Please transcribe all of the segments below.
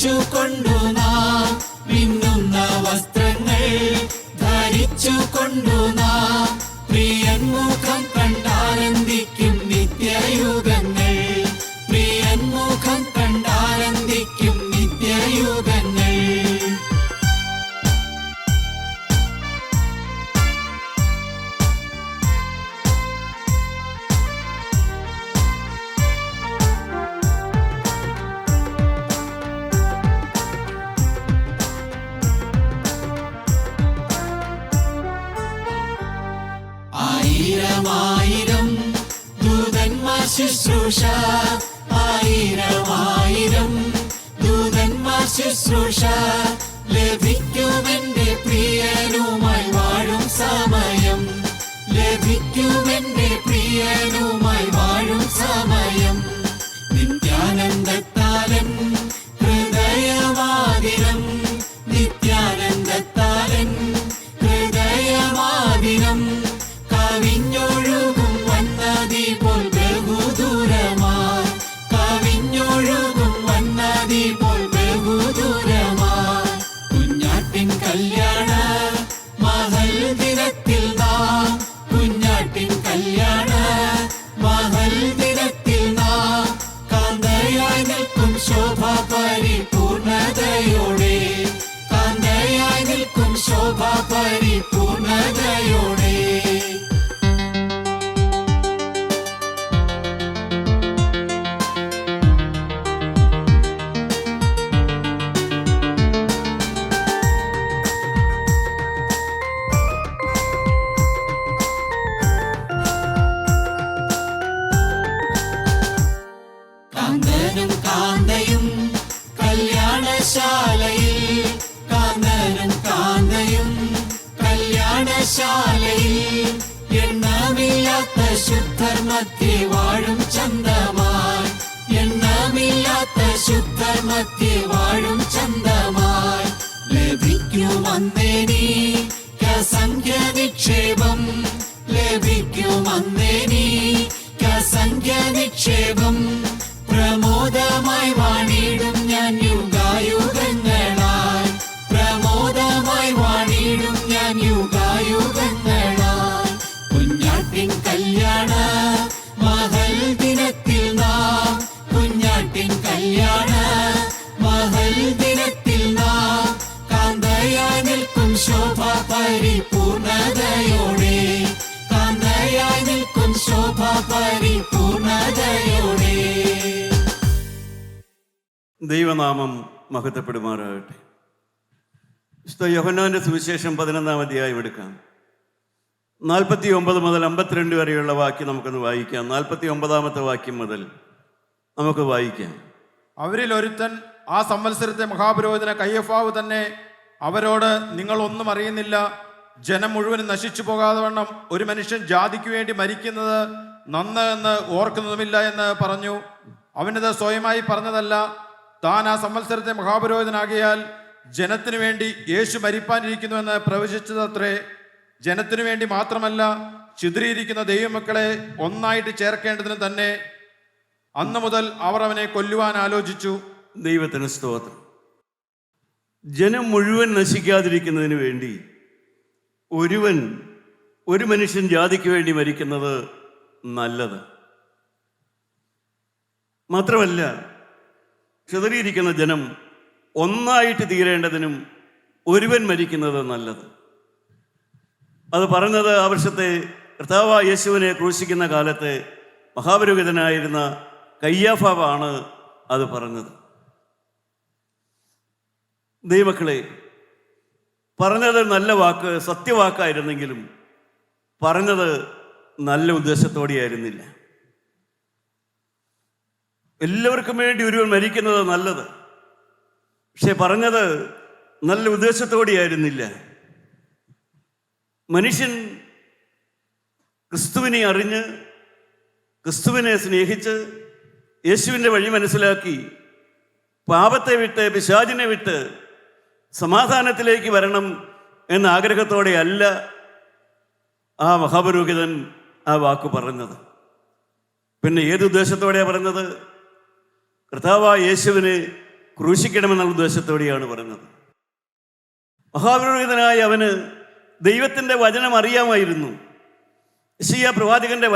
ധരിച്ചുകൊണ്ടു നാം മിന്നുന്ന വസ്ത്രങ്ങൾ ധരിച്ചുകൊണ്ടു നാം പ്രിയൻ മുഖം കണ്ടാനന്ദിക്കും നിത്യയുഗങ്ങൾ. പ്രിയൻ മുഖം കണ്ടാനന്ദിക്കും നിത്യയുഗങ്ങൾ. ആയിരം ദൂതന്മാർ ശുശ്രൂഷ, ആയിരം ദൂതന്മാർ ശുശ്രൂഷ ലഭിക്കുമെന്റെ പ്രിയനുമായി വാഴും സമയം. ലഭിക്കുമെന്റെ പ്രിയനുമായി വാഴും സമയം. നിത്യാനന്ദത്താലൻ ഹൃദയമാതിരം, നിത്യാനന്ദത്താലൻ ഹൃദയമാതിരം കവിഞ്ഞൊഴുകും വന്നതി പോൽ ബഹുദൂരമായി. കവിഞ്ഞൊഴുകും വന്നതി പോൽ ബഹുദൂരമായി. കുഞ്ഞാട്ടിൻ കല്യാണ മഹൽ ദിനത്തിൽ നാം, കുഞ്ഞാട്ടിൻ കല്യാണ മഹൽ ദിനത്തിൽ നാം കാന്തയായി നിൽക്കും ശോഭ പരിപൂർണതയോടെ. കാന്തയായി നിൽക്കും ശോഭ പരിപൂർണതയോടെ. കാന്തനും കാന്തയും കല്യാണശാലയിൽ, കാന്തനും കാന്തയും കല്യാണശാലയിൽ എണ്ണമില്ലാത്ത ശുദ്ധർ മധ്യേ വാഴും ചന്തമായി. എണ്ണമില്ലാത്ത ശുദ്ധർ മധ്യേ വാഴും ചന്തമായി. ലഭിക്കുമന്നേനിക്കസംഖ്യ നിക്ഷേപം. ലഭിക്കുമന്നേനിക്കസംഖ്യ നിക്ഷേപം. പ്രമോദമായി വാണിടും ഞാൻ യുഗായുഗങ്ങളായി. പ്രമോദമായി വാണിടും ഞാൻ യുഗായുഗങ്ങളായി. കുഞ്ഞാട്ടിൻ കല്യാണ മഹൽ ദിനത്തിൽ നാം, കുഞ്ഞാട്ടിൻ കല്യാണ മഹൽ ദിനത്തിൽ നാം കാന്തയായി നിൽക്കും ശോഭ പരിപൂർണതയോടെ. കാന്തയായി നിൽക്കും ശോഭ പരിപൂർണതയോടെ. ദൈവനാമം മഹത്വപ്പെടുമാറാകട്ടെ. വിശുദ്ധ യോഹന്നാന്റെ സുവിശേഷം 11-ാം അധ്യായം എടുക്കാം. 49 മുതൽ 52 വരെയുള്ള വാക്യം നമുക്കൊന്ന് വായിക്കാം. 49-ാമത്തെ വാക്യം മുതൽ നമുക്ക് വായിക്കാം. അവരിൽ ഒരുത്തൻ, ആ സംവത്സരത്തെ മഹാപുരോഹിതന കയ്യഫാവ് തന്നെ, അവരോട് നിങ്ങൾ ഒന്നും അറിയുന്നില്ല, ജനം മുഴുവനും നശിച്ചു പോകാതെ വണ്ണം ഒരു മനുഷ്യൻ ജാതിക്ക് വേണ്ടി മരിക്കുന്നത് നന്ന് എന്ന് ഓർക്കുന്നതുമില്ല എന്ന് പറഞ്ഞു. അവനത് സ്വയമായി പറഞ്ഞതല്ല, താൻ ആ സംവത്സരത്തെ മഹാപുരോഹിതനാകിയാൽ ജനത്തിനു വേണ്ടി യേശു മരിപ്പാനിരിക്കുന്നുവെന്ന് പ്രവചിച്ചതത്രേ. ജനത്തിനു വേണ്ടി മാത്രമല്ല, ചിതറിയിരിക്കുന്ന ദൈവമക്കളെ ഒന്നായിട്ട് ചേർക്കേണ്ടതിന് തന്നെ. അന്നു മുതൽ അവർ അവനെ കൊല്ലുവാൻ ആലോചിച്ചു. ദൈവത്തിന് സ്തോത്രം. ജനം മുഴുവൻ നശിക്കാതിരിക്കുന്നതിന് വേണ്ടി ഒരു മനുഷ്യൻ ജാതിക്ക് വേണ്ടി മരിക്കുന്നത് നല്ലത്. മാത്രമല്ല, ചിതറിയിരിക്കുന്ന ജനം ഒന്നായിട്ട് തീരേണ്ടതിനും ഒരുവൻ മരിക്കുന്നത് നല്ലത്. അത് പറഞ്ഞത് ആ വർഷത്തെ കർത്താവായ യേശുവിനെ ക്രൂശിക്കുന്ന കാലത്തെ മഹാപുരോഹിതനായിരുന്ന കയ്യാഫാവാണ് അത് പറഞ്ഞത്. ദൈവമക്കളെ, പറഞ്ഞത് നല്ല വാക്ക്, സത്യവാക്കായിരുന്നെങ്കിലും പറഞ്ഞത് നല്ല ഉദ്ദേശത്തോടെയായിരുന്നില്ല. എല്ലാവർക്കും വേണ്ടി ഒരുവൻ മരിക്കുന്നത് നല്ലത്, പക്ഷെ പറഞ്ഞത് നല്ല ഉദ്ദേശത്തോടെയായിരുന്നില്ല. മനുഷ്യൻ ക്രിസ്തുവിനെ അറിഞ്ഞ്, ക്രിസ്തുവിനെ സ്നേഹിച്ച്, യേശുവിൻ്റെ വഴി മനസ്സിലാക്കി, പാപത്തെ വിട്ട്, പിശാചിനെ വിട്ട് സമാധാനത്തിലേക്ക് വരണം എന്ന ആഗ്രഹത്തോടെ അല്ല ആ മഹാപുരോഹിതൻ ആ വാക്ക് പറഞ്ഞത്. പിന്നെ ഏത് ഉദ്ദേശത്തോടെയാണ് പറഞ്ഞത്? കർത്താവായ യേശുവിനെ ക്രൂശിക്കണമെന്നുള്ള ഉദ്ദേശത്തോടെയാണ് പറഞ്ഞത്. മഹാപുരോഹിതനായ അവന് ദൈവത്തിൻ്റെ വചനം അറിയാമായിരുന്നു. യെശയ്യാ പ്രവാചകന്റെ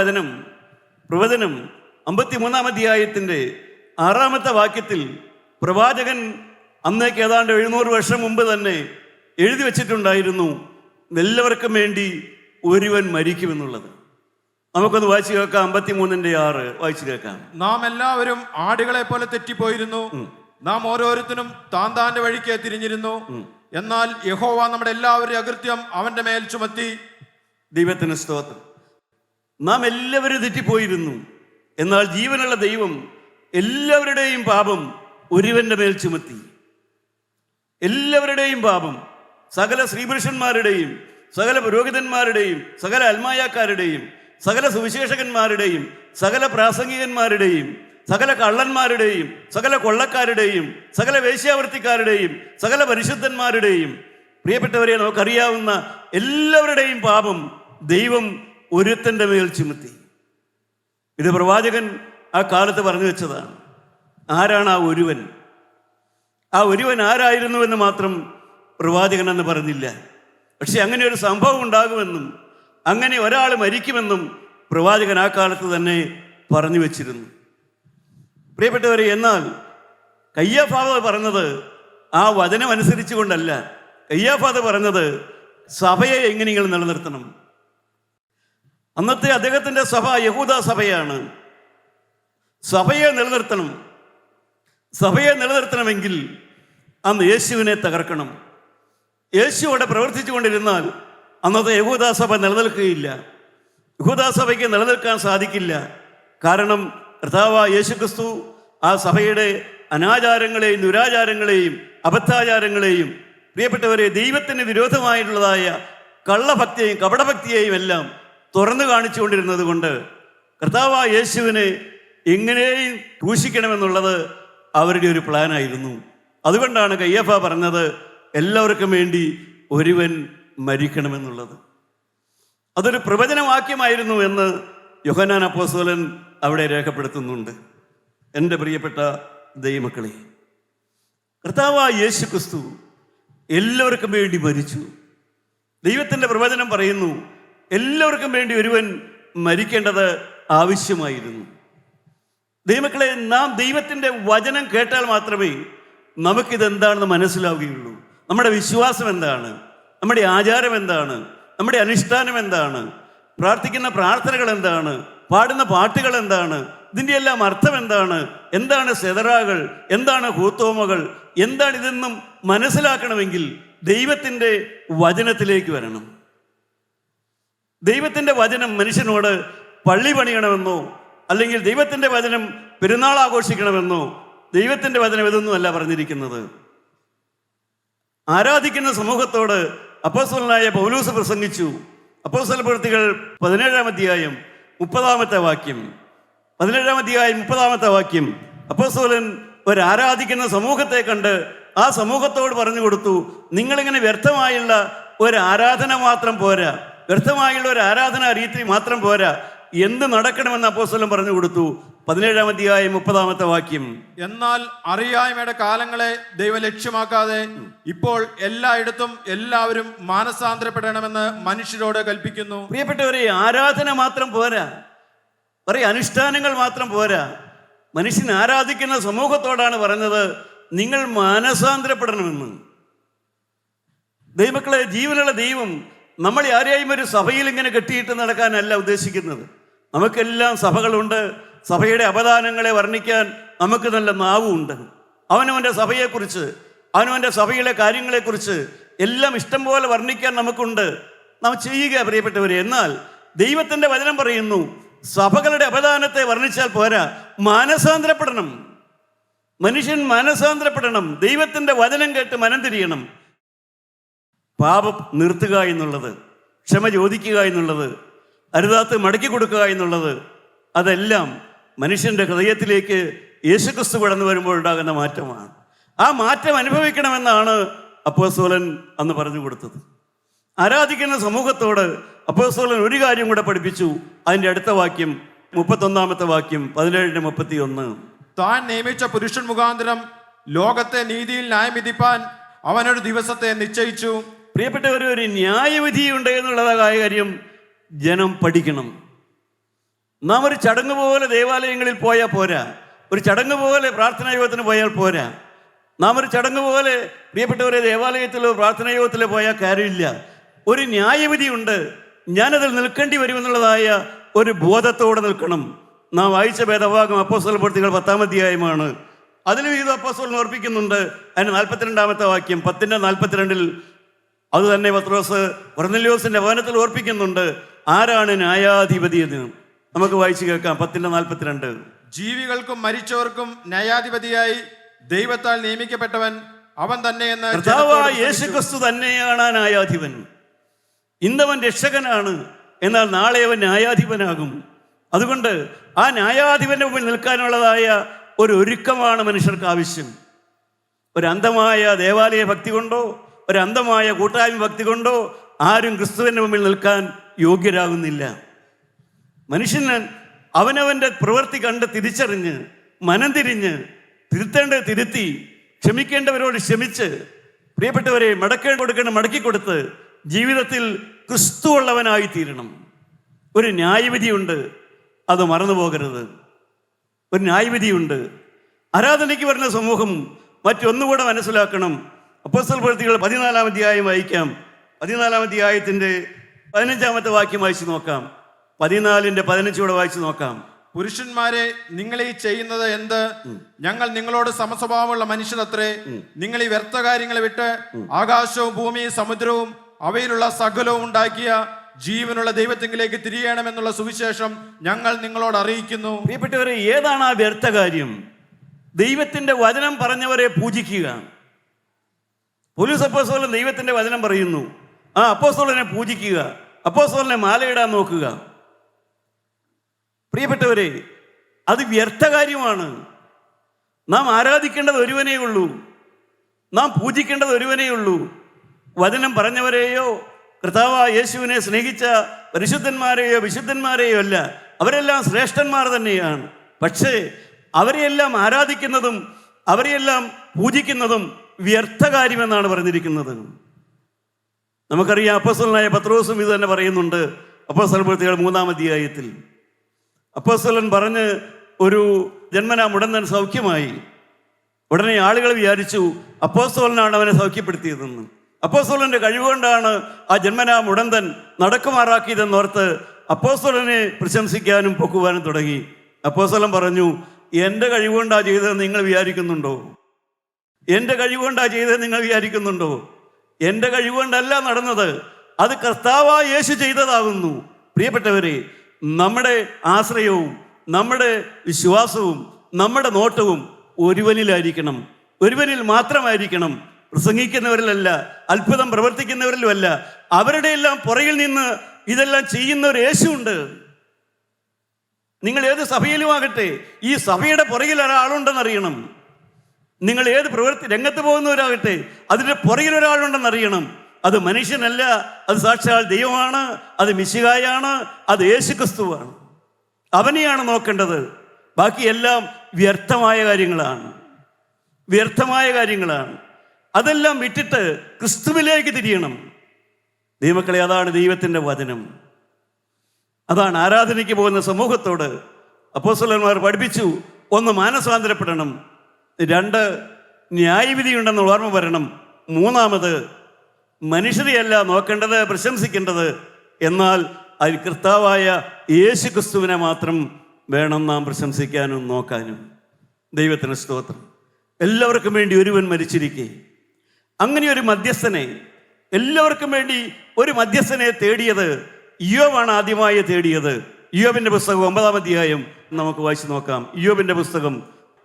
പ്രവചനം 53-ാം അധ്യായത്തിൻ്റെ 6-ാമത്തെ വാക്യത്തിൽ പ്രവാചകൻ അന്നേക്ക് ഏതാണ്ട് 700 വർഷം മുമ്പ് തന്നെ എഴുതി വച്ചിട്ടുണ്ടായിരുന്നു, എല്ലാവർക്കും വേണ്ടി ഒരുവൻ മരിക്കുമെന്നുള്ളത്. നമുക്കൊന്ന് വായിച്ചു കേൾക്കാം. 53-ന്റെ 6 വായിച്ചു കേൾക്കാം. നാം എല്ലാവരും ആടുകളെ പോലെ തെറ്റിപ്പോയിരുന്നു, നാം ഓരോരുത്തരും താന്റെ വഴിക്ക് തിരിഞ്ഞിരുന്നു. എന്നാൽ യഹോവ നമ്മുടെ എല്ലാവരുടെയും അകൃത്യം അവന്റെ മേൽ ചുമത്തി. ദൈവത്തിന് സ്തോത്രം. നാം എല്ലാവരും തെറ്റിപ്പോയിരുന്നു, എന്നാൽ ജീവനുള്ള ദൈവം എല്ലാവരുടെയും പാപം ഒരുവന്റെ മേൽ ചുമത്തി. എല്ലാവരുടെയും പാപം, സകല ശ്രീപുരുഷന്മാരുടെയും, സകല പുരോഹിതന്മാരുടെയും, സകല അൽമായക്കാരുടെയും, സകല സുവിശേഷകന്മാരുടെയും, സകല പ്രാസംഗികന്മാരുടെയും, സകല കള്ളന്മാരുടെയും, സകല കൊള്ളക്കാരുടെയും, സകല വേശ്യാവൃത്തിക്കാരുടെയും, സകല പരിശുദ്ധന്മാരുടെയും, പ്രിയപ്പെട്ടവരെ, നമുക്കറിയാവുന്ന എല്ലാവരുടെയും പാപം ദൈവം ഒരുത്തൻ്റെ മേൽ ചുമത്തി. ഇത് പ്രവാചകൻ ആ കാലത്ത് പറഞ്ഞു വെച്ചതാണ്. ആരാണ് ആ ഒരുവൻ? ആ ഒരുവൻ ആരായിരുന്നുവെന്ന് മാത്രം പ്രവാചകൻ എന്ന് പറഞ്ഞില്ല. പക്ഷെ അങ്ങനെ ഒരു സംഭവം ഉണ്ടാകുമെന്നും അങ്ങനെ ഒരാൾ മരിക്കുമെന്നും പ്രവാചകൻ ആ കാലത്ത് തന്നെ പറഞ്ഞു വെച്ചിരുന്നു. പ്രിയപ്പെട്ടവരെ, എന്നാൽ കയ്യാഫാവ് പറഞ്ഞത് ആ വചനം അനുസരിച്ചു കൊണ്ടല്ല. കയ്യാഫാവ് പറഞ്ഞത് സഭയെ എങ്ങനെയെങ്കിലും നിലനിർത്തണം. അന്നത്തെ അദ്ദേഹത്തിൻ്റെ സഭ യഹൂദ സഭയാണ്. സഭയെ നിലനിർത്തണമെങ്കിൽ അന്ന് യേശുവിനെ തകർക്കണം. യേശു അവിടെ പ്രവർത്തിച്ചു കൊണ്ടിരുന്നാൽ അന്നത്തെ യഹൂദ സഭ നിലനിൽക്കുകയില്ല. യഹൂദ സഭയ്ക്ക് നിലനിൽക്കാൻ സാധിക്കില്ല. കാരണം കർത്താവായ യേശുക്രിസ്തു ആ സഭയുടെ അനാചാരങ്ങളെയും ദുരാചാരങ്ങളെയും അബദ്ധാചാരങ്ങളെയും, പ്രിയപ്പെട്ടവരെ, ദൈവത്തിന് വിരോധമായിട്ടുള്ളതായ കള്ളഭക്തിയെയും കപടഭക്തിയെയും എല്ലാം തുറന്നു കാണിച്ചു കൊണ്ടിരുന്നത് കൊണ്ട് കർത്താവായ യേശുവിനെ എങ്ങനെയും ക്രൂശിക്കണമെന്നുള്ളത് അവരുടെ ഒരു പ്ലാനായിരുന്നു. അതുകൊണ്ടാണ് കയ്യഫ പറഞ്ഞത് എല്ലാവർക്കും വേണ്ടി ഒരുവൻ മരിക്കണമെന്നുള്ളത്. അതൊരു പ്രവചനവാക്യമായിരുന്നു എന്ന് യോഹന്നാൻ അപ്പോസ്തലൻ അവിടെ രേഖപ്പെടുത്തുന്നുണ്ട്. എൻ്റെ പ്രിയപ്പെട്ട ദൈവമക്കളെ, കർത്താവായ യേശു ക്രിസ്തു എല്ലാവർക്കും വേണ്ടി മരിച്ചു. ദൈവത്തിൻ്റെ പ്രവചനം പറയുന്നു, എല്ലാവർക്കും വേണ്ടി ഒരുവൻ മരിക്കേണ്ടത് ആവശ്യമായിരുന്നു. ദൈവമക്കളെ, നാം ദൈവത്തിൻ്റെ വചനം കേട്ടാൽ മാത്രമേ നമുക്കിതെന്താണെന്ന് മനസ്സിലാവുകയുള്ളൂ. നമ്മുടെ വിശ്വാസം എന്താണ്, നമ്മുടെ ആചാരം എന്താണ്, നമ്മുടെ അനുഷ്ഠാനം എന്താണ്, പ്രാർത്ഥിക്കുന്ന പ്രാർത്ഥനകൾ എന്താണ്, പാടുന്ന പാട്ടുകൾ എന്താണ്, ഇതിൻ്റെ എല്ലാം അർത്ഥം എന്താണ്, എന്താണ് സെതറാകൾ, എന്താണ് ഹൂത്തോമകൾ, എന്താണ് ഇതെന്നും മനസ്സിലാക്കണമെങ്കിൽ ദൈവത്തിൻ്റെ വചനത്തിലേക്ക് വരണം. ദൈവത്തിൻ്റെ വചനം മനുഷ്യനോട് പള്ളി പണിയണമെന്നോ അല്ലെങ്കിൽ ദൈവത്തിൻ്റെ വചനം പെരുന്നാൾ ആഘോഷിക്കണമെന്നോ ദൈവത്തിൻ്റെ വചനം ഇതൊന്നുമല്ല പറഞ്ഞിരിക്കുന്നത്. ആരാധിക്കുന്ന സമൂഹത്തോട് അപ്പോസ്തലനായ പൗലോസ് പ്രസംഗിച്ചു. അപ്പോസ്തല പ്രവൃത്തികൾ 17-ാം അധ്യായം 30-ാമത്തെ വാക്യം. 17-ാം അധ്യായം 30-ാമത്തെ വാക്യം. അപ്പോസ്തലൻ ഒരു ആരാധിക്കുന്ന സമൂഹത്തെ കണ്ട് ആ സമൂഹത്തോട് പറഞ്ഞു കൊടുത്തു, നിങ്ങളിങ്ങനെ വ്യർത്ഥമായുള്ള ഒരു ആരാധന മാത്രം പോരാ, വ്യർത്ഥമായുള്ള ഒരു ആരാധനാ രീതി മാത്രം പോരാ, എന്ത് നടക്കണമെന്ന് അപ്പോസ്തലൻ പറഞ്ഞു കൊടുത്തു. 17-ാം അധ്യായം 30-ാമത്തെ വാക്യം. എന്നാൽ അറിയായ്മയുടെ കാലങ്ങളെ ദൈവം ലക്ഷ്യമാക്കാതെ ഇപ്പോൾ എല്ലായിടത്തും എല്ലാവരും മാനസാന്തരപ്പെടണമെന്ന് മനുഷ്യരോട് കൽപ്പിക്കുന്നു. പ്രിയപ്പെട്ടവരെ, ആരാധന മാത്രം പോരാ, അനുഷ്ഠാനങ്ങൾ മാത്രം പോരാ. മനുഷ്യൻ ആരാധിക്കുന്ന സമൂഹത്തോടാണ് പറഞ്ഞത്, നിങ്ങൾ മാനസാന്തരപ്പെടണമെന്ന്. ദൈവമക്കളെ, ജീവനുള്ള ദൈവം നമ്മളെ ആരെയും ഒരു സഭയിൽ ഇങ്ങനെ കെട്ടിയിട്ട് നടക്കാനല്ല ഉദ്ദേശിക്കുന്നത്. നമുക്കെല്ലാം സഭകളുണ്ട്. സഭയുടെ അപദാനങ്ങളെ വർണ്ണിക്കാൻ നമുക്ക് നല്ല നാവുമുണ്ട്. അവനവൻ്റെ സഭയെക്കുറിച്ച്, അവനവൻ്റെ സഭയിലെ കാര്യങ്ങളെക്കുറിച്ച് എല്ലാം ഇഷ്ടം പോലെ വർണ്ണിക്കാൻ നമുക്കുണ്ട്. നാം ചെയ്യുക പ്രിയപ്പെട്ടവരെ. എന്നാൽ ദൈവത്തിൻ്റെ വചനം പറയുന്നു, സഭകളുടെ അപദാനത്തെ വർണ്ണിച്ചാൽ പോരാ, മാനസാന്തരപ്പെടണം. മനുഷ്യൻ മാനസാന്തരപ്പെടണം. ദൈവത്തിൻ്റെ വചനം കേട്ട് മനം തിരിയണം. പാപം നിർത്തുക എന്നുള്ളത്, ക്ഷമ ചോദിക്കുക എന്നുള്ളത്, അരുതാത്ത് മടക്കി കൊടുക്കുക എന്നുള്ളത്, അതെല്ലാം മനുഷ്യൻ്റെ ഹൃദയത്തിലേക്ക് യേശുക്രിസ്തു കടന്നു വരുമ്പോൾ ഉണ്ടാകുന്ന മാറ്റമാണ്. ആ മാറ്റം അനുഭവിക്കണമെന്നാണ് അപ്പോസ്തലൻ അന്ന് പറഞ്ഞു കൊടുത്തത്. ആരാധിക്കുന്ന സമൂഹത്തോട് അപ്പോസ്തലൻ ഒരു കാര്യം കൂടെ പഠിപ്പിച്ചു. അതിൻ്റെ അടുത്ത വാക്യം 31-ാമത്തെ വാക്യം, 17-ന്റെ 31. താൻ നിയമിച്ച പുരുഷൻ മുഖാന്തരം ലോകത്തെ നീതിയിൽ ന്യായം വിധിപ്പാൻ അവനൊരു ദിവസത്തെ നിശ്ചയിച്ചു. പ്രിയപ്പെട്ടവർ, ഒരു ന്യായവിധിയുണ്ട് എന്നുള്ളതായ കാര്യം ജനം പഠിക്കണം. നാം ഒരു ചടങ്ങ് പോലെ ദേവാലയങ്ങളിൽ പോയാൽ പോരാ, ഒരു ചടങ്ങ് പോലെ പ്രാർത്ഥനാ യോഗത്തിന് പോയാൽ പോരാ. നാം ഒരു ചടങ്ങ് പോലെ പ്രിയപ്പെട്ടവരെ ദേവാലയത്തിലോ പ്രാർത്ഥനാ യോഗത്തിലോ പോയാൽ കാര്യമില്ല. ഒരു ന്യായവിധിയുണ്ട്, ഞാനതിൽ നിൽക്കേണ്ടി വരുമെന്നുള്ളതായ ഒരു ബോധത്തോടെ നിൽക്കണം. നാം വായിച്ച വേദഭാഗം അപ്പോസ്തല പ്രവൃത്തികൾ 10-ാം അധ്യായമാണ്. അതിൽ വിവിധ അപ്പോസ്തലൻ ഓർപ്പിക്കുന്നുണ്ട്. അതിന് 42-ാമത്തെ വാക്യം 10:42 അത് തന്നെ പത്രോസ് കൊർന്നല്യോസിന്റെ ഭവനത്തിൽ ഓർപ്പിക്കുന്നുണ്ട്. ആരാണ് ന്യായാധിപതി എന്ന് നമുക്ക് വായിച്ചു കേൾക്കാം. 10:42 ജീവികൾക്കും മരിച്ചവർക്കും ന്യായാധിപതിയായി ദൈവത്താൽ നിയമിക്കപ്പെട്ടവൻ അവൻ തന്നെയെന്ന് യേശുക്രിസ്തു തന്നെയാണ് ആ ന്യായാധിപൻ. ഇന്നവൻ രക്ഷകനാണ്, എന്നാൽ നാളെ അവൻ ന്യായാധിപനാകും. അതുകൊണ്ട് ആ ന്യായാധിപന്റെ മുമ്പിൽ നിൽക്കാനുള്ളതായ ഒരു ഒരുക്കമാണ് മനുഷ്യർക്ക് ആവശ്യം. ഒരു അന്ധമായ ദേവാലയ ഭക്തി കൊണ്ടോ ഒരു അന്ധമായ കൂട്ടായ്മ ഭക്തി കൊണ്ടോ ആരും ക്രിസ്തുവിന്റെ മുമ്പിൽ നിൽക്കാൻ യോഗ്യരാകുന്നില്ല. മനുഷ്യന് അവനവന്റെ പ്രവൃത്തി കണ്ട് തിരിച്ചറിഞ്ഞ് മനം തിരിഞ്ഞ് തിരുത്തേണ്ടത് തിരുത്തി ക്ഷമിക്കേണ്ടവരോട് ക്ഷമിച്ച് പ്രിയപ്പെട്ടവരെ കൊടുക്കേണ്ട മടക്കി കൊടുത്ത് ജീവിതത്തിൽ ക്രിസ്തു ഉള്ളവനായി തീരണം. ഒരു ന്യായവിധിയുണ്ട്, അത് മറന്നു പോകരുത്. ഒരു ന്യായവിധിയുണ്ട്. ആരാധനയ്ക്ക് വരുന്ന സമൂഹം മറ്റൊന്നുകൂടെ മനസ്സിലാക്കണം. അപ്പോസ്തല പ്രവൃത്തികൾ 14-ാം അധ്യായം വായിക്കാം. 14-ാം അധ്യായത്തിന്റെ 15-ാമത്തെ വാക്യം വായിച്ചു നോക്കാം. 14:15 വായിച്ചു നോക്കാം. പുരുഷന്മാരെ, നിങ്ങൾ ഈ ചെയ്യുന്നത് എന്ത്? ഞങ്ങൾ നിങ്ങളോട് സമസ്വഭാവമുള്ള മനുഷ്യരത്രേ. നിങ്ങൾ ഈ വ്യർത്ഥ കാര്യങ്ങളെ വിട്ട് ആകാശവും ഭൂമിയും സമുദ്രവും അവയിലുള്ള സകലവും ഉണ്ടാക്കിയ ജീവനുള്ള ദൈവത്തിങ്കിലേക്ക് തിരിയണമെന്നുള്ള സുവിശേഷം ഞങ്ങൾ നിങ്ങളോട് അറിയിക്കുന്നു. പ്രിയപ്പെട്ടവരെ, ഏതാണ് ആ വ്യർത്ഥ കാര്യം? ദൈവത്തിന്റെ വചനം പറഞ്ഞവരെ പൂജിക്കുക. പൗലോസ് അപ്പോസ്തലൻ ദൈവത്തിന്റെ വചനം പറയുന്നു, ആ അപ്പോസ്തലനെ പൂജിക്കുക, അപ്പോസ്തലനെ മാലയിടാൻ നോക്കുക. പ്രിയപ്പെട്ടവരെ, അത് വ്യർത്ഥ കാര്യമാണ്. നാം ആരാധിക്കേണ്ടത് ഒരുവനേ ഉള്ളൂ, നാം പൂജിക്കേണ്ടത് ഒരുവനേ ഉള്ളൂ. വചനം പറഞ്ഞവരെയോ കർത്താവായ യേശുവിനെ സ്നേഹിച്ച പരിശുദ്ധന്മാരെയോ വിശുദ്ധന്മാരെയോ അല്ല. അവരെല്ലാം ശ്രേഷ്ഠന്മാർ തന്നെയാണ്. പക്ഷേ അവരെയെല്ലാം ആരാധിക്കുന്നതും അവരെയെല്ലാം പൂജിക്കുന്നതും വ്യർത്ഥ കാര്യമെന്നാണ് പറഞ്ഞിരിക്കുന്നത്. നമുക്കറിയാം, അപ്പോസ്തലനായ പത്രോസും ഇത് തന്നെ പറയുന്നുണ്ട്. അപ്പോസ്തല പ്രവൃത്തികൾ 3-ാം അധ്യായത്തിൽ അപ്പോസ്തലൻ പറഞ്ഞ് ഒരു ജന്മനാ മുടന്തൻ സൗഖ്യമായി. ഉടനെ ആളുകൾ വിചാരിച്ചു അപ്പോസ്തലനാണ് അവനെ സൗഖ്യപ്പെടുത്തിയതെന്ന്. അപ്പോസ്തലന്റെ കഴിവുകൊണ്ടാണ് ആ ജന്മനാ മുടന്തൻ നടക്കുമാറാക്കിയതെന്നോർത്ത് അപ്പോസ്തലനെ പ്രശംസിക്കാനും പൊക്കുവാനും തുടങ്ങി. അപ്പോസ്തലൻ പറഞ്ഞു, എൻ്റെ കഴിവുകൊണ്ടാ ചെയ്തതെന്ന് നിങ്ങൾ വിചാരിക്കുന്നുണ്ടോ? എൻ്റെ കഴിവുകൊണ്ടാ ചെയ്തതെന്ന് നിങ്ങൾ വിചാരിക്കുന്നുണ്ടോ? എൻ്റെ കഴിവുകൊണ്ടല്ല നടന്നത്, അത് കർത്താവായ യേശു ചെയ്തതാകുന്നു. പ്രിയപ്പെട്ടവരെ, നമ്മുടെ ആശ്രയവും നമ്മുടെ വിശ്വാസവും നമ്മുടെ നോട്ടവും ഒരുവനിലായിരിക്കണം, ഒരുവനിൽ മാത്രമായിരിക്കണം. പ്രസംഗിക്കുന്നവരിലല്ല, അത്ഭുതം പ്രവർത്തിക്കുന്നവരിലുമല്ല. അവരുടെ എല്ലാം പുറകിൽ നിന്ന് ഇതെല്ലാം ചെയ്യുന്ന ഒരു യേശുണ്ട്. നിങ്ങൾ ഏത് സഭയിലുമാകട്ടെ, ഈ സഭയുടെ പുറകിൽ ഒരാളുണ്ടെന്നറിയണം. നിങ്ങൾ ഏത് പ്രവൃത്തി രംഗത്ത് പോകുന്നവരാകട്ടെ, അതിൻ്റെ പുറകിൽ ഒരാളുണ്ടെന്നറിയണം. അത് മനുഷ്യനല്ല, അത് സാക്ഷാൽ ദൈവമാണ്, അത് മിശിഹായാണ്, അത് യേശുക്രിസ്തുവാണ്. അവനെയാണ് നോക്കേണ്ടത്. ബാക്കിയെല്ലാം വ്യർത്ഥമായ കാര്യങ്ങളാണ്, വ്യർത്ഥമായ കാര്യങ്ങളാണ്. അതെല്ലാം വിട്ടിട്ട് ക്രിസ്തുവിലേക്ക് തിരിയണം. ദൈവമക്കളെ, അതാണ് ദൈവത്തിൻ്റെ വചനം. അതാണ് ആരാധനയ്ക്ക് പോകുന്ന സമൂഹത്തോട് അപ്പോസ്തലന്മാർ പഠിപ്പിച്ചു. 1, മാനസാന്തരപ്പെടണം. 2, ന്യായവിധിയുണ്ടെന്ന് ഓർമ്മ വരണം. 3, മനുഷ്യരെയല്ല നോക്കേണ്ടത്, പ്രശംസിക്കേണ്ടത്, എന്നാൽ അതിൽ കർത്താവായ യേശു ക്രിസ്തുവിനെ മാത്രം വേണം നാം പ്രശംസിക്കാനും നോക്കാനും. ദൈവത്തിന് സ്തോത്രം. എല്ലാവർക്കും വേണ്ടി ഒരുവൻ മരിച്ചിരിക്കെ, അങ്ങനെ ഒരു മധ്യസ്ഥനെ, എല്ലാവർക്കും വേണ്ടി ഒരു മധ്യസ്ഥനെ തേടിയത് ഇയ്യോബാണ് ആദ്യമായി തേടിയത്. ഇയ്യോബിന്റെ പുസ്തകം 9-ാം അധ്യായം നമുക്ക് വായിച്ചു നോക്കാം. ഇയ്യോബിന്റെ പുസ്തകം,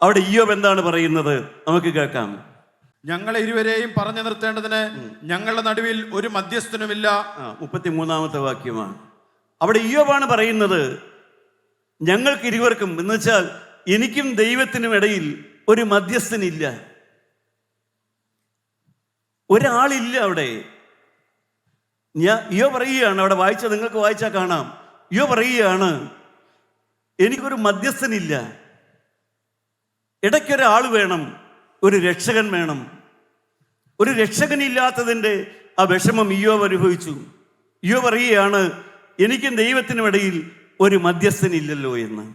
അവിടെ ഇയ്യോബ് എന്താണ് പറയുന്നത് നമുക്ക് കേൾക്കാം. ഞങ്ങളെ ഇരുവരെയും പറഞ്ഞു നിർത്തേണ്ടതിന് ഞങ്ങളുടെ നടുവിൽ ഒരു മധ്യസ്ഥനുമില്ല. 33-ാമത്തെ വാക്യമാണ്. അവിടെ ഇയ്യോബാണ് പറയുന്നത്, ഞങ്ങൾക്ക് ഇരുവർക്കും, എന്ന് വെച്ചാൽ എനിക്കും ദൈവത്തിനും ഇടയിൽ ഒരു മധ്യസ്ഥനില്ല, ഒരാളില്ല അവിടെ. ഇയ്യോബ് പറയുകയാണ്, അവിടെ വായിച്ചാൽ നിങ്ങൾക്ക് വായിച്ചാൽ കാണാം. ഇയ്യോബ് പറയുകയാണ്, എനിക്കൊരു മധ്യസ്ഥനില്ല, ഇടയ്ക്കൊരാൾ വേണം. ഒരു രക്ഷകൻ വേണം. ഒരു രക്ഷകനില്ലാത്തതിൻ്റെ ആ വിഷമം ഇയ്യോബ് അനുഭവിച്ചു. ഇയ്യോബ് പറയുകയാണ്, എനിക്കും ദൈവത്തിനും ഇടയിൽ ഒരു മധ്യസ്ഥനില്ലല്ലോ എന്ന്.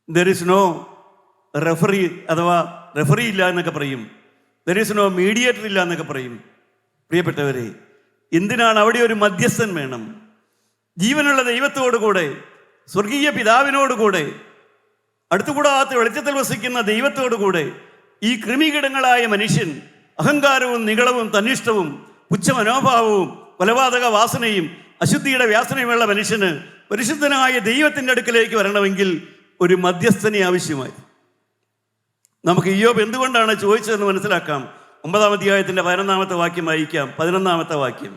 ദർ ഇസ് നോ റെഫറി, അഥവാ റെഫറി ഇല്ല എന്നൊക്കെ പറയും. ദർ ഇസ് നോ മീഡിയേറ്റർ ഇല്ല എന്നൊക്കെ പറയും. പ്രിയപ്പെട്ടവരെ, എന്തിനാണ് അവിടെ ഒരു മധ്യസ്ഥൻ വേണം? ജീവനുള്ള ദൈവത്തോടു കൂടെ, സ്വർഗീയ പിതാവിനോടുകൂടെ, അടുത്തുകൂടാത്ത വെളിച്ചത്തിൽ വസിക്കുന്ന ദൈവത്തോടു കൂടെ ഈ കൃമികീടങ്ങളായ മനുഷ്യൻ അഹങ്കാരവും നികളവും തന്നിഷ്ടവും പുച്ഛമനോഭാവവും കൊലപാതക വാസനയും അശുദ്ധിയുടെ വ്യാസനയുമുള്ള മനുഷ്യന് പരിശുദ്ധനായ ദൈവത്തിൻ്റെ അടുക്കലേക്ക് വരണമെങ്കിൽ ഒരു മധ്യസ്ഥനെ ആവശ്യമായി. നമുക്ക് ഇയ്യോബ് എന്തുകൊണ്ടാണ് ചോദിച്ചതെന്ന് മനസ്സിലാക്കാം. 9-ാം അധ്യായത്തിൻ്റെ 11-ാമത്തെ വാക്യം വായിക്കാം. 11-ാമത്തെ വാക്യം.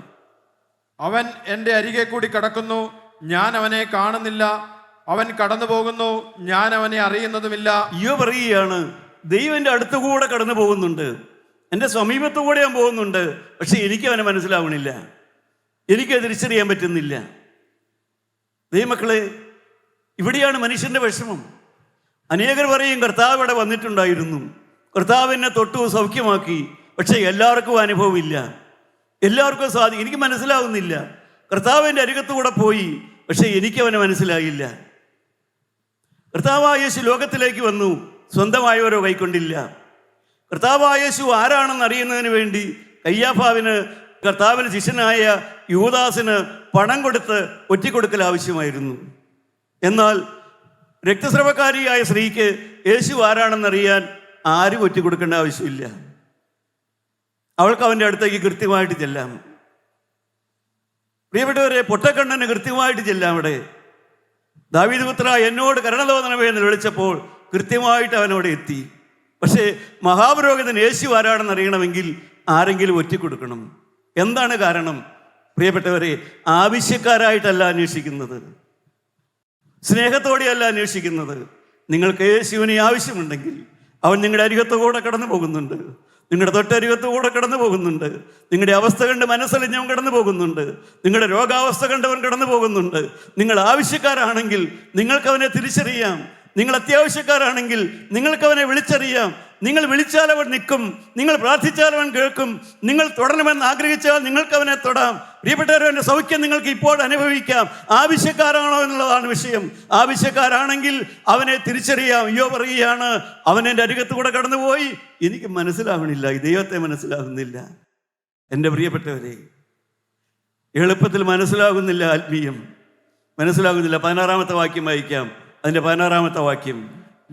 അവൻ എൻ്റെ അരികെ കൂടി കടക്കുന്നു, ഞാൻ അവനെ കാണുന്നില്ല. അവൻ കടന്നു പോകുന്നു, ഞാൻ അവനെ അറിയുന്നതുമില്ല. ഇയ്യോബ് പറയുകയാണ്, ദൈവന്റെ അടുത്തുകൂടെ കടന്നു പോകുന്നുണ്ട്, എൻ്റെ സമീപത്തുകൂടെ ഞാൻ പോകുന്നുണ്ട്, പക്ഷെ എനിക്ക് അവനെ മനസ്സിലാവണില്ല, എനിക്ക് തിരിച്ചറിയാൻ പറ്റുന്നില്ല. ദൈവമക്കളെ, ഇവിടെയാണ് മനുഷ്യന്റെ വിഷമം. അനേകർ പറയും, കർത്താവ് ഇവിടെ വന്നിട്ടുണ്ടായിരുന്നു, കർത്താവ് എന്നെ തൊട്ടു സൗഖ്യമാക്കി, പക്ഷെ എല്ലാവർക്കും അനുഭവമില്ല, എല്ലാവർക്കും എനിക്ക് മനസ്സിലാവുന്നില്ല. കർത്താവിൻ്റെ അരികത്തുകൂടെ പോയി, പക്ഷെ എനിക്ക് അവനെ മനസ്സിലായില്ല. കർത്താവായ യേശു ലോകത്തിലേക്ക് വന്നു, സ്വന്തമായവരോ കൈക്കൊണ്ടില്ല. കർത്താവായ യേശു ആരാണെന്ന് അറിയുന്നതിന് വേണ്ടി കയ്യാഫാവിന് കർത്താവിന് ശിഷ്യനായ യൂദാസിന് പണം കൊടുത്ത് ഒറ്റിക്കൊടുക്കൽ ആവശ്യമായിരുന്നു. എന്നാൽ രക്തസ്രവക്കാരിയായ സ്ത്രീക്ക് യേശു ആരാണെന്നറിയാൻ ആരും ഒറ്റിക്കൊടുക്കേണ്ട ആവശ്യമില്ല. അവൾക്ക് അവൻ്റെ അടുത്തേക്ക് കൃത്യമായിട്ട് ചെല്ലാം. പ്രിയപ്പെട്ടവരെ, പൊട്ടക്കണ്ണന് കൃത്യമായിട്ട് ചെല്ലാം. അവിടെ ദാവീദ് പുത്ര എന്നോട് കരുണ തോന്നണമേ എന്ന് വിളിച്ചപ്പോൾ കൃത്യമായിട്ട് അവനോട് എത്തി. പക്ഷേ മഹാപുരോഹിതൻ യേശു ആരാണെന്ന് അറിയണമെങ്കിൽ ആരെങ്കിലും ഒറ്റിക്കൊടുക്കണം. എന്താണ് കാരണം? പ്രിയപ്പെട്ടവരെ, ആവശ്യക്കാരായിട്ടല്ല അന്വേഷിക്കുന്നത്, സ്നേഹത്തോടെയല്ല അന്വേഷിക്കുന്നത്. നിങ്ങൾക്ക് യേശുവിനെ ആവശ്യമുണ്ടെങ്കിൽ അവൻ നിങ്ങളുടെ അരികത്തുകൂടെ കടന്നു പോകുന്നുണ്ട്, നിങ്ങളുടെ തൊട്ടരികത്തുകൂടെ കടന്നു പോകുന്നുണ്ട്. നിങ്ങളുടെ അവസ്ഥ കണ്ട് മനസ്സലിഞ്ഞവൻ കടന്നു പോകുന്നുണ്ട്, നിങ്ങളുടെ രോഗാവസ്ഥ കണ്ടവൻ കടന്നു പോകുന്നുണ്ട്. നിങ്ങൾ ആവശ്യക്കാരാണെങ്കിൽ നിങ്ങൾക്കവനെ തിരിച്ചറിയാം. നിങ്ങൾ അത്യാവശ്യക്കാരാണെങ്കിൽ നിങ്ങൾക്കവനെ വിളിച്ചറിയാം. നിങ്ങൾ വിളിച്ചാൽ അവൻ നിൽക്കും, നിങ്ങൾ പ്രാർത്ഥിച്ചാൽ അവൻ കേൾക്കും, നിങ്ങൾ തൊടണമെന്ന് ആഗ്രഹിച്ചാൽ നിങ്ങൾക്കവനെ തൊടാം. പ്രിയപ്പെട്ടവരുടെ സൗഖ്യം നിങ്ങൾക്ക് ഇപ്പോൾ അനുഭവിക്കാം. ആവശ്യക്കാരാണോ എന്നുള്ളതാണ് വിഷയം. ആവശ്യക്കാരാണെങ്കിൽ അവനെ തിരിച്ചറിയാം. ഇയ്യോബ് പറയുകയാണ്, അവൻ എൻ്റെ അരികത്തുകൂടെ കടന്നുപോയി, എനിക്ക് മനസ്സിലാവണില്ല, ഈ ദൈവത്തെ മനസ്സിലാകുന്നില്ല. എൻ്റെ പ്രിയപ്പെട്ടവരെ, എളുപ്പത്തിൽ മനസ്സിലാകുന്നില്ല, ആത്മീയം മനസ്സിലാകുന്നില്ല. 16-ാമത്തെ വാക്യം വായിക്കാം. അതിൻ്റെ 16-ാമത്തെ വാക്യം.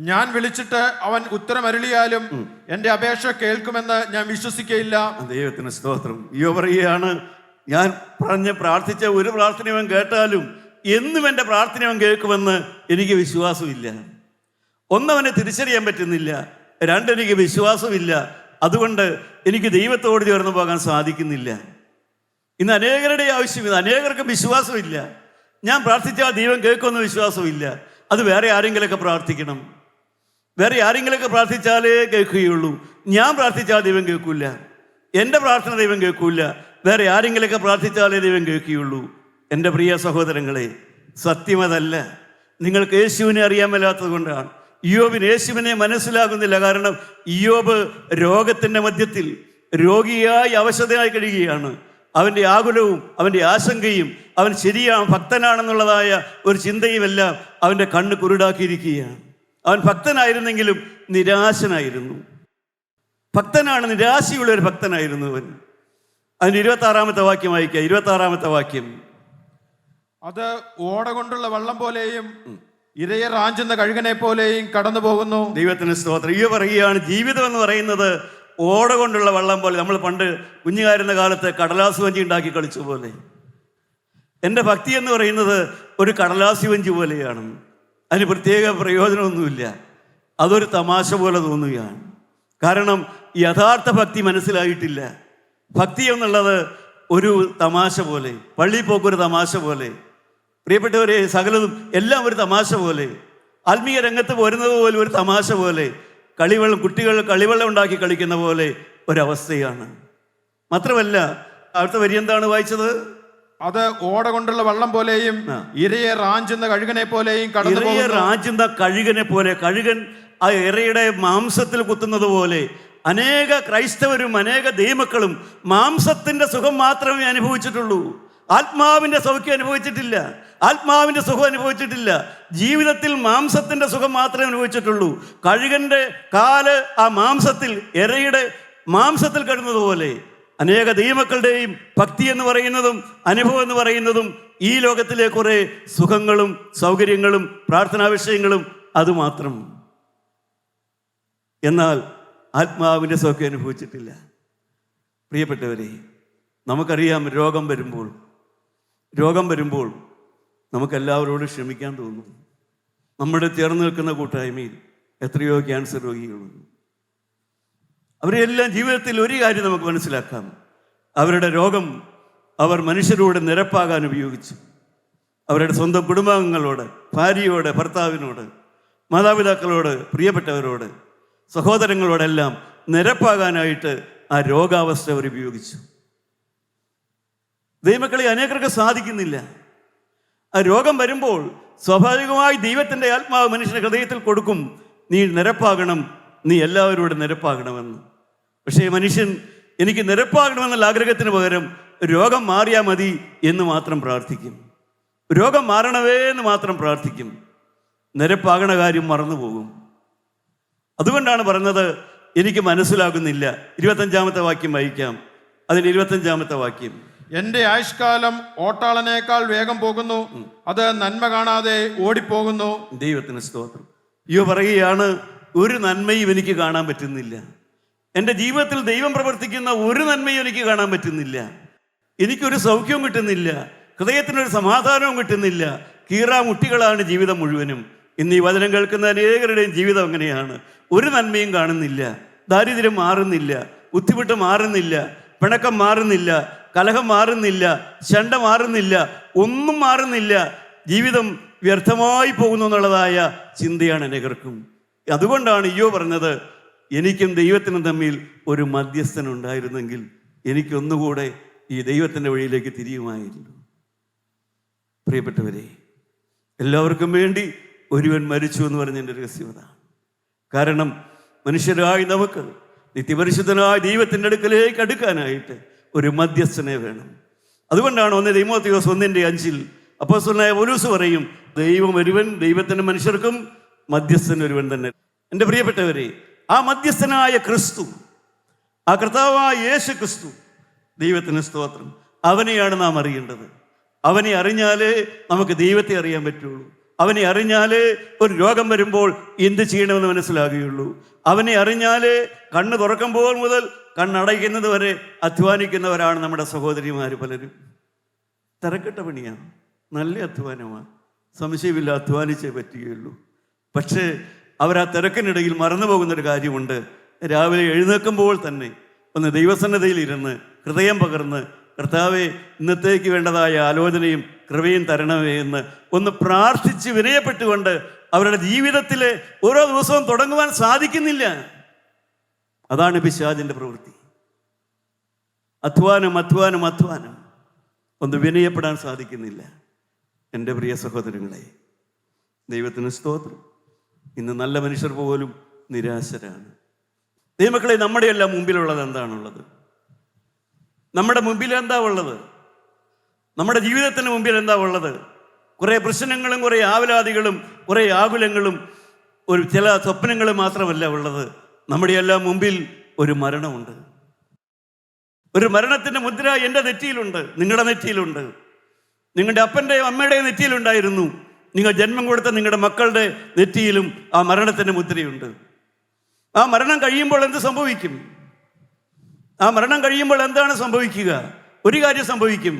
ഞാൻ വിളിച്ചിട്ട് അവൻ ഉത്തരമരുളിയാലും എൻ്റെ അപേക്ഷ കേൾക്കുമെന്ന് ഞാൻ വിശ്വസിക്കയില്ല. ദൈവത്തിന് സ്തോത്രം. ഇയ്യോബ് പറയുകയാണ്, ഞാൻ പ്രാർത്ഥിച്ച ഒരു പ്രാർത്ഥന അവൻ കേട്ടാലും എന്നും എൻ്റെ പ്രാർത്ഥന അവൻ കേൾക്കുമെന്ന് എനിക്ക് വിശ്വാസമില്ല. ഒന്നവനെ തിരിച്ചറിയാൻ പറ്റുന്നില്ല, രണ്ടെനിക്ക് വിശ്വാസമില്ല. അതുകൊണ്ട് എനിക്ക് ദൈവത്തോട് ചേർന്ന് പോകാൻ സാധിക്കുന്നില്ല. ഇന്ന് അനേകരുടെ ആവശ്യം ഇത്. അനേകർക്ക് വിശ്വാസമില്ല. ഞാൻ പ്രാർത്ഥിച്ചാൽ ദൈവം കേൾക്കുമെന്ന് വിശ്വാസമില്ല. അത് വേറെ ആരെങ്കിലുമൊക്കെ പ്രാർത്ഥിക്കണം, വേറെ ആരെങ്കിലുമൊക്കെ പ്രാർത്ഥിച്ചാലേ കേൾക്കുകയുള്ളൂ. ഞാൻ പ്രാർത്ഥിച്ചാൽ ദൈവം കേൾക്കില്ല, എൻ്റെ പ്രാർത്ഥന ദൈവം കേൾക്കില്ല, വേറെ ആരെങ്കിലുമൊക്കെ പ്രാർത്ഥിച്ചാലേ ദൈവം കേൾക്കുകയുള്ളൂ. എൻ്റെ പ്രിയ സഹോദരങ്ങളെ, സത്യമതല്ല. നിങ്ങൾക്ക് യേശുവിനെ അറിയാൻ മേലാത്തത് കൊണ്ടാണ്. ഇയ്യോബിന് യേശുവിനെ മനസ്സിലാകുന്നില്ല. കാരണം ഇയ്യോബ് രോഗത്തിൻ്റെ മധ്യത്തിൽ രോഗിയായി അവശതയായി കഴിയുകയാണ്. അവൻ്റെ ആകുലവും അവൻ്റെ ആശങ്കയും അവൻ ശരിയാണ് ഭക്തനാണെന്നുള്ളതായ ഒരു ചിന്തയുമെല്ലാം അവൻ്റെ കണ്ണ് കുരുടാക്കിയിരിക്കുകയാണ്. അവൻ ഭക്തനായിരുന്നെങ്കിലും നിരാശനായിരുന്നു. ഭക്തനാണ്, നിരാശയുള്ള ഒരു ഭക്തനായിരുന്നു അവൻ. അതിന് 26-ാമത്തെ വാക്യം വായിക്കുക. 26-ാമത്തെ വാക്യം. അത് ഓട കൊണ്ടുള്ള വെള്ളം പോലെയും ഇരയെ റാഞ്ചുന്ന കഴുകനെ പോലെയും കടന്നു പോകുന്നു. ദൈവത്തിന് സ്തോത്രം. ഇയ്യോബ് പറയുകയാണ്, ജീവിതം എന്ന് പറയുന്നത് ഓട കൊണ്ടുള്ള വെള്ളം പോലെ. നമ്മൾ പണ്ട് കുഞ്ഞുകാരുന്ന കാലത്ത് കടലാസ് വഞ്ചി ഉണ്ടാക്കി കളിച്ച പോലെ. എൻ്റെ ഭക്തി എന്ന് പറയുന്നത് ഒരു കടലാസി വഞ്ചി പോലെയാണ്. അതിന് പ്രത്യേക പ്രയോജനമൊന്നുമില്ല. അതൊരു തമാശ പോലെ തോന്നുകയാണ്. കാരണം യഥാർത്ഥ ഭക്തി മനസ്സിലായിട്ടില്ല. ഭക്തി എന്നുള്ളത് ഒരു തമാശ പോലെ, പള്ളിയിൽ പോക്കൊരു തമാശ പോലെ. പ്രിയപ്പെട്ടവരെ, സകലതും എല്ലാം ഒരു തമാശ പോലെ. ആത്മീയ രംഗത്ത് വരുന്നത് പോലെ ഒരു തമാശ പോലെ. കുട്ടികൾ കളിവെള്ളം ഉണ്ടാക്കി കളിക്കുന്ന പോലെ ഒരവസ്ഥയാണ്. മാത്രമല്ല, അടുത്ത വരി എന്താണ് വായിച്ചത്? അത് ഓട കൊണ്ടുള്ള വെള്ളം പോലെയും ഇരയെ റാഞ്ചുന്ന കഴുകനെ പോലെയും കടന്നു പോകുന്നു. റാഞ്ചുന്ന കഴുകനെ പോലെ. കഴുകൻ ആ എറയുടെ മാംസത്തിൽ കുത്തുന്നത് പോലെ അനേക ക്രൈസ്തവരും അനേക ദൈവമക്കളും മാംസത്തിൻ്റെ സുഖം മാത്രമേ അനുഭവിച്ചിട്ടുള്ളൂ. ആത്മാവിൻ്റെ സൗഖ്യം അനുഭവിച്ചിട്ടില്ല, ആത്മാവിൻ്റെ സുഖം അനുഭവിച്ചിട്ടില്ല. ജീവിതത്തിൽ മാംസത്തിൻ്റെ സുഖം മാത്രമേ അനുഭവിച്ചിട്ടുള്ളൂ. കഴുകൻ്റെ കാല് ആ മാംസത്തിൽ, എറയുടെ മാംസത്തിൽ കിടന്നതുപോലെ അനേക ദൈവമക്കളുടെയും ഭക്തി എന്ന് പറയുന്നതും അനുഭവം എന്ന് പറയുന്നതും ഈ ലോകത്തിലെ കുറേ സുഖങ്ങളും സൗകര്യങ്ങളും പ്രാർത്ഥനാ വിഷയങ്ങളും അതുമാത്രം. എന്നാൽ ആത്മാവിൻ്റെ സൗഖ്യം അനുഭവിച്ചിട്ടില്ല. പ്രിയപ്പെട്ടവരെ, നമുക്കറിയാം രോഗം വരുമ്പോൾ നമുക്കെല്ലാവരോടും ക്ഷമിക്കാൻ തോന്നും. നമ്മുടെ ചേർന്ന് നിൽക്കുന്ന കൂട്ടായ്മയിൽ എത്രയോ ക്യാൻസർ രോഗികളുണ്ട്. അവരെല്ലാം ജീവിതത്തിൽ ഒരു കാര്യം നമുക്ക് മനസ്സിലാക്കാം, അവരുടെ രോഗം അവർ മനുഷ്യരോട് നിരപ്പാകാൻ ഉപയോഗിച്ചു. അവരുടെ സ്വന്തം കുടുംബാംഗങ്ങളോട്, ഭാര്യയോട്, ഭർത്താവിനോട്, മാതാപിതാക്കളോട്, പ്രിയപ്പെട്ടവരോട്, സഹോദരങ്ങളോടെല്ലാം നിരപ്പാകാനായിട്ട് ആ രോഗാവസ്ഥ അവർ ഉപയോഗിച്ചു. ദൈവമക്കളെ, അനേകർക്ക് സാധിക്കുന്നില്ല. ആ രോഗം വരുമ്പോൾ സ്വാഭാവികമായി ദൈവത്തിൻ്റെ ആത്മാവ് മനുഷ്യൻ്റെ ഹൃദയത്തിൽ കൊടുക്കും, നീ നിരപ്പാകണം, നീ എല്ലാവരോടും നിരപ്പാകണമെന്ന്. പക്ഷേ മനുഷ്യൻ എനിക്ക് നിരപ്പാകണമെന്നുള്ള ആഗ്രഹത്തിന് പകരം രോഗം മാറിയാൽ മതി എന്ന് മാത്രം പ്രാർത്ഥിക്കും, രോഗം മാറണവേ എന്ന് മാത്രം പ്രാർത്ഥിക്കും, നിരപ്പാകണ കാര്യം മറന്നുപോകും. അതുകൊണ്ടാണ് പറഞ്ഞത്, എനിക്ക് മനസ്സിലാകുന്നില്ല. 25-ാമത്തെ വാക്യം വായിക്കാം. അതിൽ 25-ാമത്തെ വാക്യം, എന്റെ ആയുഷ്കാലം ഓട്ടാളനേക്കാൾ വേഗം പോകുന്നു, അത് നന്മ കാണാതെ ഓടിപ്പോകുന്നു. ദൈവത്തിന് സ്തോത്രം. പറയുകയാണ്, ഒരു നന്മയും എനിക്ക് കാണാൻ പറ്റുന്നില്ല. എൻ്റെ ജീവിതത്തിൽ ദൈവം പ്രവർത്തിക്കുന്ന ഒരു നന്മയും എനിക്ക് കാണാൻ പറ്റുന്നില്ല. എനിക്കൊരു സൗഖ്യവും കിട്ടുന്നില്ല, ഹൃദയത്തിനൊരു സമാധാനവും കിട്ടുന്നില്ല. കീറാമുട്ടികളാണ് ജീവിതം മുഴുവനും. ഇന്ന് ഈ വചനം കേൾക്കുന്ന അനേകരുടെയും ജീവിതം അങ്ങനെയാണ്. ഒരു നന്മയും കാണുന്നില്ല, ദാരിദ്ര്യം മാറുന്നില്ല, ബുദ്ധിമുട്ട് മാറുന്നില്ല, പിണക്കം മാറുന്നില്ല, കലഹം മാറുന്നില്ല, ശണ്ട മാറുന്നില്ല, ഒന്നും മാറുന്നില്ല. ജീവിതം വ്യർത്ഥമായി പോകുന്നു എന്നുള്ളതായ ചിന്തയാണ് അനേകർക്കും. അതുകൊണ്ടാണ് പറഞ്ഞത്, എനിക്കും ദൈവത്തിനും തമ്മിൽ ഒരു മധ്യസ്ഥൻ ഉണ്ടായിരുന്നെങ്കിൽ എനിക്കൊന്നുകൂടെ ഈ ദൈവത്തിൻ്റെ വഴിയിലേക്ക് തിരിയുമായിരുന്നു. പ്രിയപ്പെട്ടവരെ, എല്ലാവർക്കും വേണ്ടി ഒരുവൻ മരിച്ചു എന്ന് പറഞ്ഞതിൻ്റെ രഹസ്യത. കാരണം മനുഷ്യരായി നമുക്ക് നിത്യപരിശുദ്ധനായ ദൈവത്തിൻ്റെ അടുക്കലേക്ക് അടുക്കാനായിട്ട് ഒരു മധ്യസ്ഥനെ വേണം. അതുകൊണ്ടാണ് 1 തീമോഥെയോസ് 1:5 അപ്പോസ്തലനായ പൗലോസ് പറയും, ദൈവം ഒരുവൻ, ദൈവത്തിൻ്റെ മനുഷ്യർക്കും മധ്യസ്ഥൻ ഒരുവൻ തന്നെ. എൻ്റെ പ്രിയപ്പെട്ടവരെ, ആ മധ്യസ്ഥനായ ക്രിസ്തു, ആ കർത്താവായ യേശു ക്രിസ്തു, ദൈവത്തിന് സ്തോത്രം, അവനെയാണ് നാം അറിയേണ്ടത്. അവനെ അറിഞ്ഞാലേ നമുക്ക് ദൈവത്തെ അറിയാൻ പറ്റുള്ളൂ. അവനെ അറിഞ്ഞാലേ ഒരു രോഗം വരുമ്പോൾ എന്ത് ചെയ്യണമെന്ന് മനസ്സിലാകുകയുള്ളൂ. അവനെ അറിഞ്ഞാലേ കണ്ണ് തുറക്കുമ്പോൾ മുതൽ കണ്ണടയ്ക്കുന്നത് വരെ അധ്വാനിക്കുന്നവരാണ് നമ്മുടെ സഹോദരിമാർ പലരും. തിരക്കിട്ട പണിയാണ്, നല്ല അധ്വാനമാണ്, സംശയമില്ല, അധ്വാനിച്ചേ പറ്റുകയുള്ളൂ. പക്ഷേ അവർ ആ തിരക്കിനിടയിൽ മറന്നു പോകുന്നൊരു കാര്യമുണ്ട്. രാവിലെ എഴുന്നേൽക്കുമ്പോൾ തന്നെ ഒന്ന് ദൈവസന്നദ്ധയിൽ ഇരുന്ന് ഹൃദയം പകർന്ന്, കർത്താവേ, ഇന്നത്തേക്ക് വേണ്ടതായ ആലോചനയും കൃപയും തരണമേ എന്ന് ഒന്ന് പ്രാർത്ഥിച്ച് വിനയപ്പെട്ടുകൊണ്ട് അവരുടെ ജീവിതത്തിലെ ഓരോ ദിവസവും തുടങ്ങുവാൻ സാധിക്കുന്നില്ല. അതാണ് പിശാചിൻ്റെ പ്രവൃത്തി. അധ്വാനം ഒന്ന് വിനയപ്പെടാൻ സാധിക്കുന്നില്ല. എൻ്റെ പ്രിയ സഹോദരങ്ങളെ, ദൈവത്തിന് സ്തോത്രം, ഇന്ന് നല്ല മനുഷ്യർ പോലും നിരാശരാണ്. ദൈവമക്കളെ, നമ്മുടെ എല്ലാം മുമ്പിലുള്ളത് എന്താണുള്ളത്? നമ്മുടെ മുമ്പിൽ എന്താ ഉള്ളത്? നമ്മുടെ ജീവിതത്തിന് മുമ്പിൽ എന്താ ഉള്ളത്? കുറേ പ്രശ്നങ്ങളും കുറേ ആവലാതികളും കുറേ ആകുലങ്ങളും ചില സ്വപ്നങ്ങളും മാത്രമല്ല ഉള്ളത്. നമ്മുടെ എല്ലാം മുമ്പിൽ ഒരു മരണമുണ്ട്. ഒരു മരണത്തിൻ്റെ മുദ്ര എൻ്റെ നെറ്റിയിലുണ്ട്, നിങ്ങളുടെ നെറ്റിയിലുണ്ട്, നിങ്ങളുടെ അപ്പൻ്റെയും അമ്മയുടെയും നെറ്റിയിലുണ്ടായിരുന്നു. നിങ്ങൾ ജന്മം കൊടുത്ത നിങ്ങളുടെ മക്കളുടെ നെറ്റിയിലും ആ മരണത്തിൻ്റെ മുദ്രയുണ്ട്. ആ മരണം കഴിയുമ്പോൾ എന്ത് സംഭവിക്കും? ആ മരണം കഴിയുമ്പോൾ എന്താണ് സംഭവിക്കുക? ഒരു കാര്യം സംഭവിക്കും.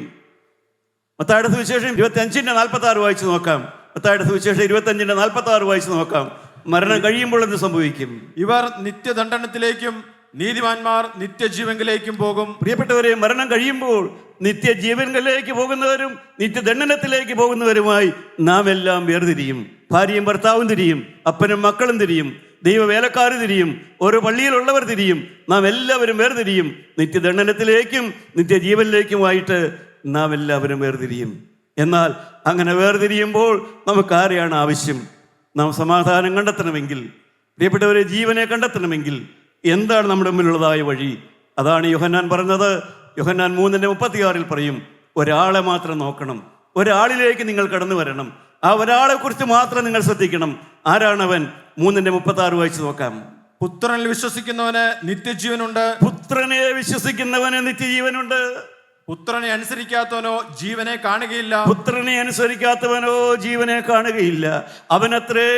മത്തായിയുടെ സുവിശേഷം 25:46 വായിച്ചു നോക്കാം. മത്തായിയുടെ സുവിശേഷം 25:46 വായിച്ചു നോക്കാം. മരണം കഴിയുമ്പോൾ എന്ത് സംഭവിക്കും? ഇവർ നിത്യദണ്ഡനത്തിലേക്കും നീതിമാന്മാർ നിത്യജീവനിലേക്കും പോകും. പ്രിയപ്പെട്ടവരെ, മരണം കഴിയുമ്പോൾ നിത്യജീവനിലേക്ക് പോകുന്നവരും നിത്യദണ്ഡനത്തിലേക്ക് പോകുന്നവരുമായി നാം എല്ലാം വേർതിരിയും. ഭാര്യയും ഭർത്താവും തിരിയും, അപ്പനും മക്കളും തിരിയും, ദൈവവേലക്കാർ തിരിയും, ഓരോ പള്ളിയിലുള്ളവർ തിരിയും, നാം എല്ലാവരും വേർതിരിയും. നിത്യദണ്ഡനത്തിലേക്കും നിത്യജീവനിലേക്കുമായിട്ട് നാം എല്ലാവരും വേർതിരിയും. എന്നാൽ അങ്ങനെ വേർതിരിയുമ്പോൾ നമുക്ക് ആരെയാണ് ആവശ്യം? നാം സമാധാനം കണ്ടെത്തണമെങ്കിൽ, പ്രിയപ്പെട്ടവരെ, ജീവനെ കണ്ടെത്തണമെങ്കിൽ എന്താണ് നമ്മുടെ മുമ്പിലുള്ളതായ വഴി? അതാണ് യോഹന്നാൻ പറഞ്ഞത്. യോഹന്നാൻ 3:36 പറയും, ഒരാളെ മാത്രം നോക്കണം, ഒരാളിലേക്ക് നിങ്ങൾ കടന്നു വരണം, ആ ഒരാളെ കുറിച്ച് മാത്രം നിങ്ങൾ ശ്രദ്ധിക്കണം. ആരാണവൻ? 3:36 വായിച്ചു നോക്കാം. പുത്രനിൽ വിശ്വസിക്കുന്നവന് നിത്യജീവനുണ്ട്. പുത്രനെ വിശ്വസിക്കുന്നവന് നിത്യജീവനുണ്ട്. പുത്രനെ അനുസരിക്കാത്തവനോ ജീവനെ കാണുകയില്ല. പുത്രനെ അനുസരിക്കാത്തവനോ ജീവനെ കാണുകയില്ല. അവനത്രേ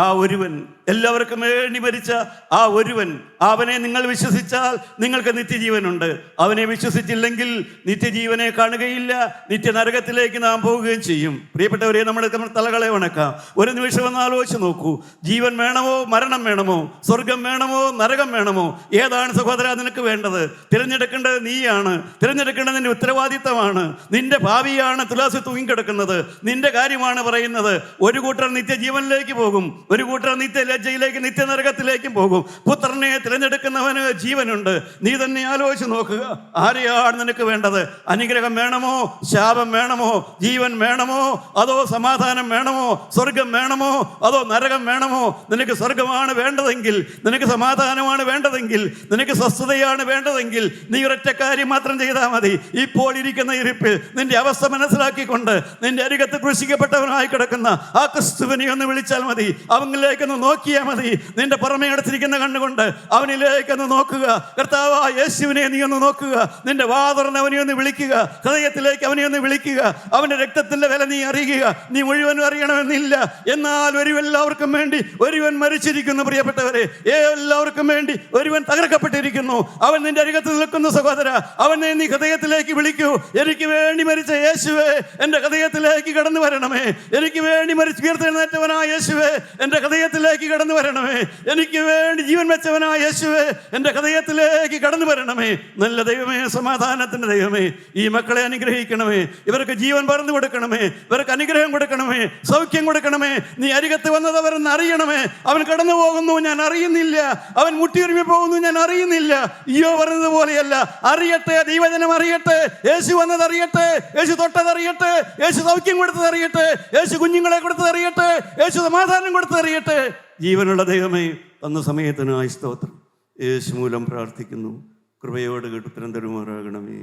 ആ ഒരുവൻ, എല്ലാവർക്കും വേണ്ടി മരിച്ച ആ ഒരുവൻ. അവനെ നിങ്ങൾ വിശ്വസിച്ചാൽ നിങ്ങൾക്ക് നിത്യജീവനുണ്ട്. അവനെ വിശ്വസിച്ചില്ലെങ്കിൽ നിത്യജീവനെ കാണുകയില്ല, നിത്യനരകത്തിലേക്ക് നാം പോവുകയും ചെയ്യും. പ്രിയപ്പെട്ടവരെ, നമ്മുടെ തലകളെ വണക്കാം. ഒരു നിമിഷം ഒന്ന് ആലോചിച്ച് നോക്കൂ. ജീവൻ വേണമോ മരണം വേണമോ? സ്വർഗം വേണമോ നരകം വേണമോ? ഏതാണ് സഹോദര നിനക്ക് വേണ്ടത്? തിരഞ്ഞെടുക്കേണ്ടത് നീയാണ്. തിരഞ്ഞെടുക്കേണ്ടത് നിന്റെ ഉത്തരവാദിത്തമാണ്. നിന്റെ ഭാവിയാണ് തുലാസിൽ തൂങ്ങിക്കിടക്കുന്നത്. നിന്റെ കാര്യമാണ് പറയുന്നത്. ഒരു കൂട്ടർ നിത്യജീവനിലേക്ക് പോകും, ഒരു കൂട്ടർ നിത്യലജ്ജയിലേക്ക് നിത്യനരകത്തിലേക്കും പോകും. പുത്രനെ തിരഞ്ഞെടുക്കുന്നവന് ജീവനുണ്ട്. നീ തന്നെ ആലോചിച്ച് നോക്കുക, ആരെയാണ് നിനക്ക് വേണ്ടത്? അനുഗ്രഹം വേണമോ? ശാപം വേണമോ? ജീവൻ വേണമോ? അതോ സമാധാനം വേണമോ? സ്വർഗം വേണമോ? അതോ നരകം വേണമോ? നിനക്ക് സ്വർഗമാണ് വേണ്ടതെങ്കിൽ, നിനക്ക് സമാധാനമാണ് വേണ്ടതെങ്കിൽ, നിനക്ക് സ്വസ്ഥതയാണ് വേണ്ടതെങ്കിൽ നീ ഒരൊറ്റ കാര്യം മാത്രം ചെയ്താൽ മതി. ഇപ്പോൾ ഇരിക്കുന്ന ഇരിപ്പിൽ നിന്റെ അവസ്ഥ മനസ്സിലാക്കിക്കൊണ്ട് നിന്റെ അരികത്ത് ക്രൂശിക്കപ്പെട്ടവനായി കിടക്കുന്ന ആ ക്രിസ്തുവിനെ ഒന്ന് വിളിച്ചാൽ മതി. അവനിലേക്കൊന്ന് നോക്കിയാൽ മതി. നിന്റെ പുറമേ അടച്ചിരിക്കുന്ന കണ്ണുകൊണ്ട് അവനിലേക്കൊന്ന് നോക്കുക. കർത്താവായ യേശുവിനെ നീ ഒന്ന് നോക്കുക. നിന്റെ വാതുറന്ന് അവനെ ഒന്ന് വിളിക്കുക. ഹൃദയത്തിലേക്ക് അവനെ ഒന്ന് വിളിക്കുക. അവന്റെ രക്തത്തിന്റെ വില നീ അറിയുക. നീ മുഴുവനും അറിയണമെന്നില്ല, എന്നാൽ എല്ലാവർക്കും വേണ്ടി ഒരുവൻ മരിച്ചിരിക്കുന്നു. പ്രിയപ്പെട്ടവരെ, എല്ലാവർക്കും വേണ്ടി ഒരുവൻ തകർക്കപ്പെട്ടിരിക്കുന്നു. അവൻ നിന്റെ അരികത്ത് നിൽക്കുന്നു. സഹോദര, അവനെ നീ ഹൃദയത്തിലേക്ക് വിളിക്കൂ. എനിക്ക് വേണ്ടി മരിച്ച യേശുവേ, എൻ്റെ ഹൃദയത്തിലേക്ക് കടന്നു വരണമേ. എനിക്ക് വേണ്ടി മരിച്ച് ഉയർത്തെഴുന്നേറ്റവനായ യേശുവേ, എൻ്റെ ഹൃദയത്തിലേക്ക് കടന്നു വരണമേ. എനിക്ക് വേണ്ടി ജീവൻ വെച്ചവനായ യേശുവേ, എൻ്റെ ഹൃദയത്തിലേക്ക് കടന്നു വരണമേ. നല്ല ദൈവമേ, സമാധാനത്തിൻ്റെ ദൈവമേ, ഈ മക്കളെ അനുഗ്രഹിക്കണമേ. ഇവർക്ക് ജീവൻ പറഞ്ഞു കൊടുക്കണമേ. ഇവർക്ക് അനുഗ്രഹം കൊടുക്കണമേ, സൗഖ്യം കൊടുക്കണമേ. നീ അരികത്ത് വന്നത് അവരെന്ന് അറിയണമേ. അവൻ കടന്നു പോകുന്നു, ഞാൻ അറിയുന്നില്ല. അവൻ മുട്ടിയുരുമി പോകുന്നു, ഞാൻ അറിയുന്നില്ല. അയ്യോ പറഞ്ഞതുപോലെയല്ല. അറിയട്ടെ, ദൈവജനം അറിയട്ടെ. യേശു വന്നത് അറിയട്ടെ, യേശു തൊട്ടത് അറിയട്ടെ, യേശു സൗഖ്യം കൊടുത്തത് അറിയട്ടെ, യേശു കുഞ്ഞുങ്ങളെ കൊടുത്തത് അറിയട്ടെ, യേശു സമാധാനം കൊടുത്തത് അറിയട്ടെ. ജീവനുള്ള ദൈവമേ, തന്ന സമയത്തിനായി സ്തോത്രം. യേശു മൂലം പ്രാർത്ഥിക്കുന്നു. കൃപയോട് കേട്ട് ഉത്തരം തരുമാറാകണമേ.